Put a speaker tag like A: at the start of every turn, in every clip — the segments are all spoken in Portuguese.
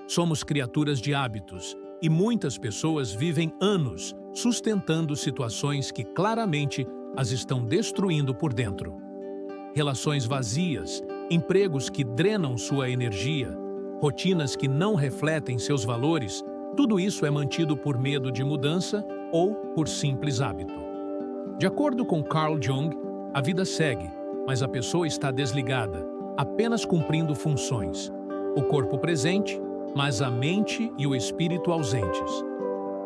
A: Somos criaturas de hábitos e muitas pessoas vivem anos sustentando situações que claramente as estão destruindo por dentro. Relações vazias, empregos que drenam sua energia, rotinas que não refletem seus valores, tudo isso é mantido por medo de mudança ou por simples hábito. De acordo com Carl Jung, a vida segue, mas a pessoa está desligada, apenas cumprindo funções. O corpo presente, mas a mente e o espírito ausentes.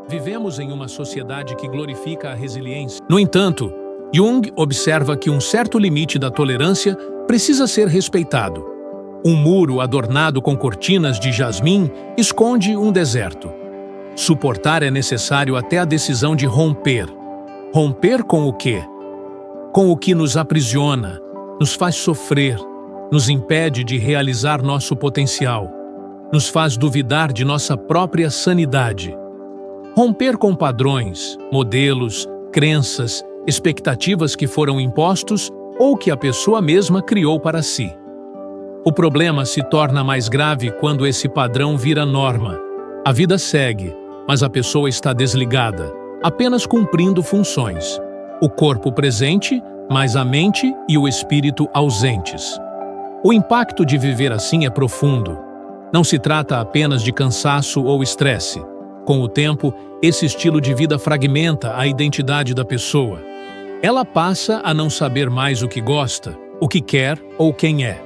A: Vivemos em uma sociedade que glorifica a resiliência. No entanto, Jung observa que um certo limite da tolerância precisa ser respeitado. Um muro adornado com cortinas de jasmim esconde um deserto. Suportar é necessário até a decisão de romper. Romper com o quê? Com o que nos aprisiona, nos faz sofrer, nos impede de realizar nosso potencial, nos faz duvidar de nossa própria sanidade. Romper com padrões, modelos, crenças, expectativas que foram impostos ou que a pessoa mesma criou para si. O problema se torna mais grave quando esse padrão vira norma. A vida segue, mas a pessoa está desligada, apenas cumprindo funções. O corpo presente, mas a mente e o espírito ausentes. O impacto de viver assim é profundo. Não se trata apenas de cansaço ou estresse. Com o tempo, esse estilo de vida fragmenta a identidade da pessoa. Ela passa a não saber mais o que gosta, o que quer ou quem é.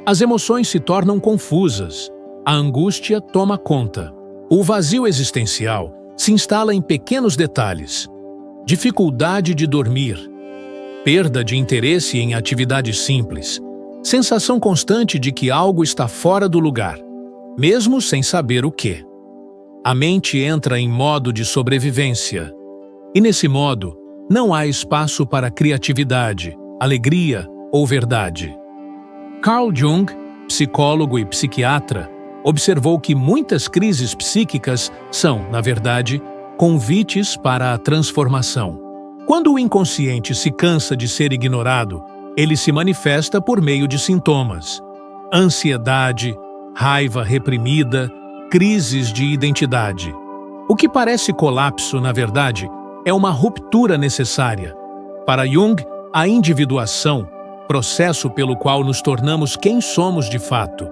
A: As emoções se tornam confusas. A angústia toma conta. O vazio existencial se instala em pequenos detalhes. Dificuldade de dormir. Perda de interesse em atividades simples. Sensação constante de que algo está fora do lugar, mesmo sem saber o quê. A mente entra em modo de sobrevivência. E nesse modo, não há espaço para criatividade, alegria ou verdade. Carl Jung, psicólogo e psiquiatra, observou que muitas crises psíquicas são, na verdade, convites para a transformação. Quando o inconsciente se cansa de ser ignorado, ele se manifesta por meio de sintomas: ansiedade, raiva reprimida, crises de identidade. O que parece colapso, na verdade, é uma ruptura necessária. Para Jung, a individuação, processo pelo qual nos tornamos quem somos de fato,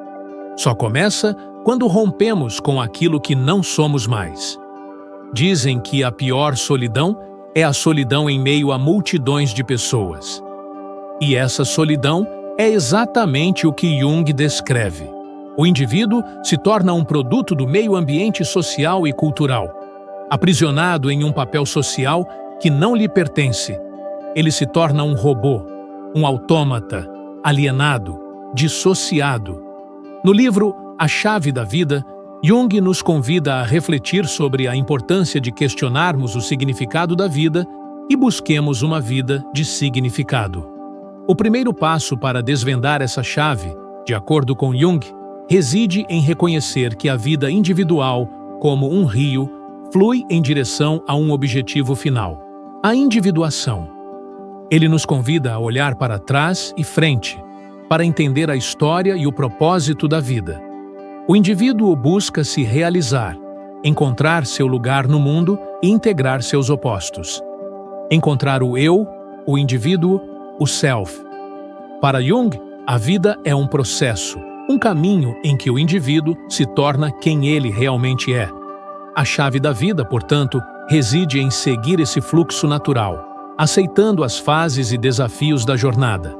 A: só começa quando rompemos com aquilo que não somos mais. Dizem que a pior solidão é a solidão em meio a multidões de pessoas. E essa solidão é exatamente o que Jung descreve. O indivíduo se torna um produto do meio ambiente social e cultural, aprisionado em um papel social que não lhe pertence. Ele se torna um robô, um autômata, alienado, dissociado. No livro A Chave da Vida, Jung nos convida a refletir sobre a importância de questionarmos o significado da vida e busquemos uma vida de significado. O primeiro passo para desvendar essa chave, de acordo com Jung, reside em reconhecer que a vida individual, como um rio, flui em direção a um objetivo final: a individuação. Ele nos convida a olhar para trás e frente, para entender a história e o propósito da vida. O indivíduo busca se realizar, encontrar seu lugar no mundo e integrar seus opostos. Encontrar o eu, o indivíduo, o self. Para Jung, a vida é um processo, um caminho em que o indivíduo se torna quem ele realmente é. A chave da vida, portanto, reside em seguir esse fluxo natural, aceitando as fases e desafios da jornada.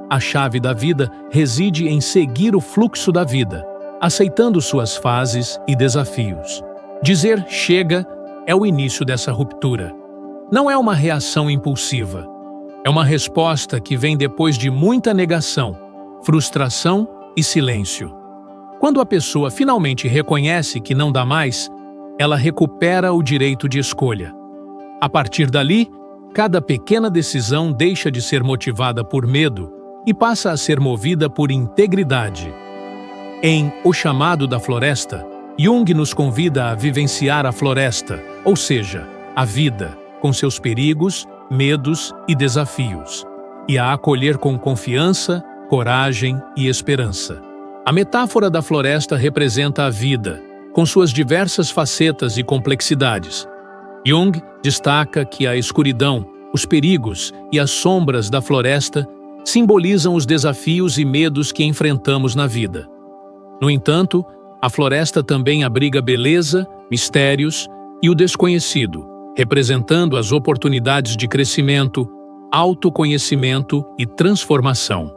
A: A chave da vida reside em seguir o fluxo da vida, aceitando suas fases e desafios. Dizer chega é o início dessa ruptura. Não é uma reação impulsiva. É uma resposta que vem depois de muita negação, frustração e silêncio. Quando a pessoa finalmente reconhece que não dá mais, ela recupera o direito de escolha. A partir dali, cada pequena decisão deixa de ser motivada por medo e passa a ser movida por integridade. Em O Chamado da Floresta, Jung nos convida a vivenciar a floresta, ou seja, a vida, com seus perigos, medos e desafios, e a acolher com confiança, coragem e esperança. A metáfora da floresta representa a vida, com suas diversas facetas e complexidades. Jung destaca que a escuridão, os perigos e as sombras da floresta simbolizam os desafios e medos que enfrentamos na vida. No entanto, a floresta também abriga beleza, mistérios e o desconhecido, representando as oportunidades de crescimento, autoconhecimento e transformação.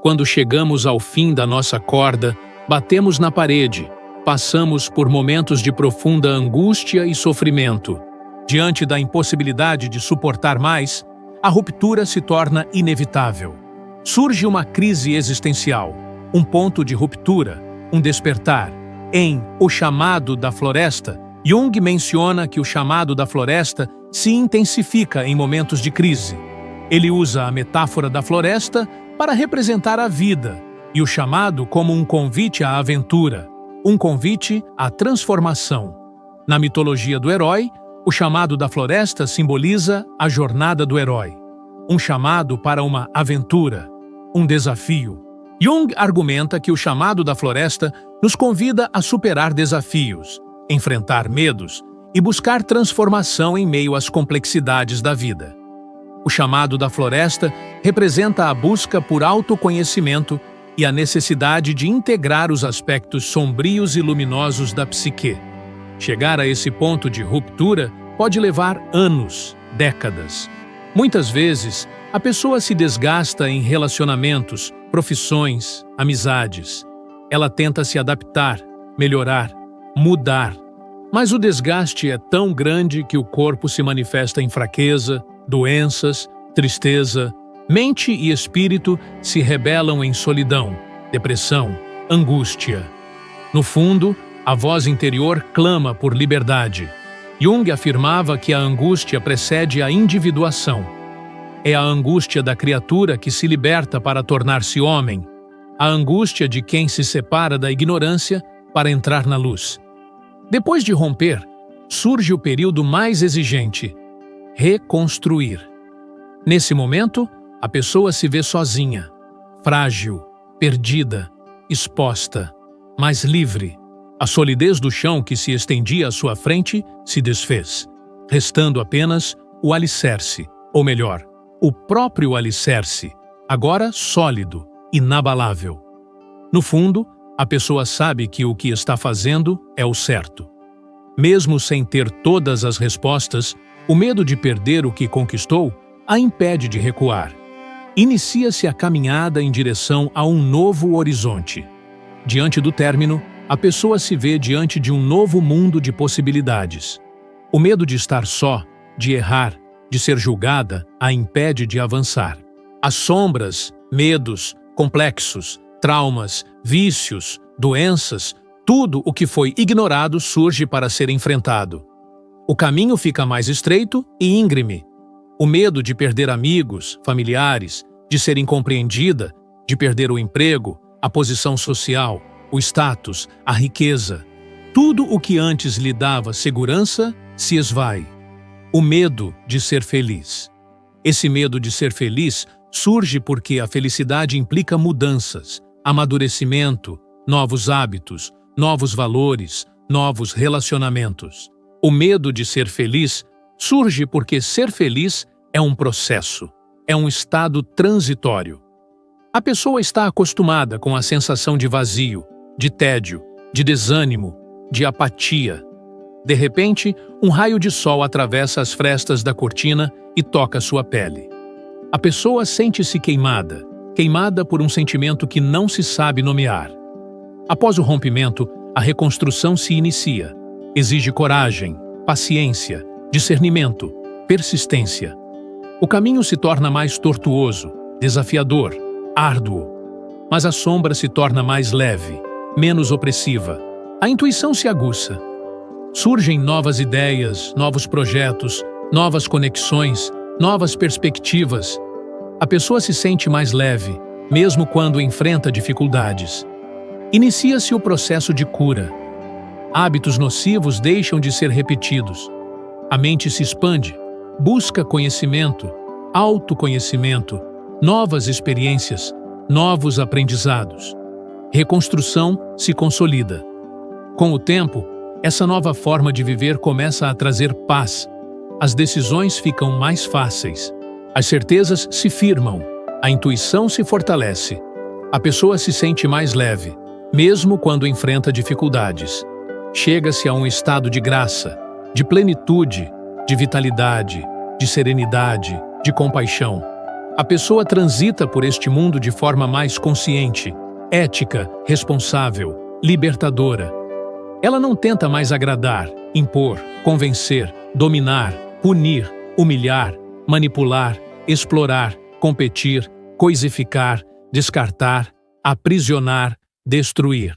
A: Quando chegamos ao fim da nossa corda, batemos na parede, passamos por momentos de profunda angústia e sofrimento. Diante da impossibilidade de suportar mais, a ruptura se torna inevitável. Surge uma crise existencial, um ponto de ruptura, um despertar. Em O Chamado da Floresta, Jung menciona que o chamado da floresta se intensifica em momentos de crise. Ele usa a metáfora da floresta para representar a vida e o chamado como um convite à aventura, um convite à transformação. Na mitologia do herói, o chamado da floresta simboliza a jornada do herói, um chamado para uma aventura, um desafio. Jung argumenta que o chamado da floresta nos convida a superar desafios, enfrentar medos e buscar transformação em meio às complexidades da vida. O chamado da floresta representa a busca por autoconhecimento e a necessidade de integrar os aspectos sombrios e luminosos da psique. Chegar a esse ponto de ruptura pode levar anos, décadas. Muitas vezes, a pessoa se desgasta em relacionamentos, profissões, amizades. Ela tenta se adaptar, melhorar, mudar. Mas o desgaste é tão grande que o corpo se manifesta em fraqueza, doenças, tristeza. Mente e espírito se rebelam em solidão, depressão, angústia. No fundo, a voz interior clama por liberdade. Jung afirmava que a angústia precede a individuação. É a angústia da criatura que se liberta para tornar-se homem, a angústia de quem se separa da ignorância para entrar na luz. Depois de romper, surge o período mais exigente: reconstruir. Nesse momento, a pessoa se vê sozinha, frágil, perdida, exposta, mas livre. A solidez do chão que se estendia à sua frente se desfez, restando apenas o alicerce, ou melhor, o próprio alicerce, agora sólido, inabalável. No fundo, a pessoa sabe que o que está fazendo é o certo. Mesmo sem ter todas as respostas, o medo de perder o que conquistou a impede de recuar. Inicia-se a caminhada em direção a um novo horizonte. Diante do término, a pessoa se vê diante de um novo mundo de possibilidades. O medo de estar só, de errar, de ser julgada, a impede de avançar. As sombras, medos, complexos, traumas, vícios, doenças, tudo o que foi ignorado surge para ser enfrentado. O caminho fica mais estreito e íngreme. O medo de perder amigos, familiares, de ser incompreendida, de perder o emprego, a posição social, o status, a riqueza. Tudo o que antes lhe dava segurança se esvai. O medo de ser feliz. Esse medo de ser feliz surge porque a felicidade implica mudanças, amadurecimento, novos hábitos, novos valores, novos relacionamentos. O medo de ser feliz surge porque ser feliz é um processo, é um estado transitório. A pessoa está acostumada com a sensação de vazio, de tédio, de desânimo, de apatia. De repente, um raio de sol atravessa as frestas da cortina e toca sua pele. A pessoa sente-se queimada, queimada por um sentimento que não se sabe nomear. Após o rompimento, a reconstrução se inicia. Exige coragem, paciência, discernimento, persistência. O caminho se torna mais tortuoso, desafiador, árduo, mas a sombra se torna mais leve, menos opressiva. A intuição se aguça. Surgem novas ideias, novos projetos, novas conexões, novas perspectivas. A pessoa se sente mais leve, mesmo quando enfrenta dificuldades. Inicia-se o processo de cura. Hábitos nocivos deixam de ser repetidos. A mente se expande, busca conhecimento, autoconhecimento, novas experiências, novos aprendizados. Reconstrução se consolida. Com o tempo, essa nova forma de viver começa a trazer paz. As decisões ficam mais fáceis. As certezas se firmam. A intuição se fortalece. A pessoa se sente mais leve, mesmo quando enfrenta dificuldades. Chega-se a um estado de graça, de plenitude, de vitalidade, de serenidade, de compaixão. A pessoa transita por este mundo de forma mais consciente, ética, responsável, libertadora. Ela não tenta mais agradar, impor, convencer, dominar, punir, humilhar, manipular, explorar, competir, coisificar, descartar, aprisionar, destruir.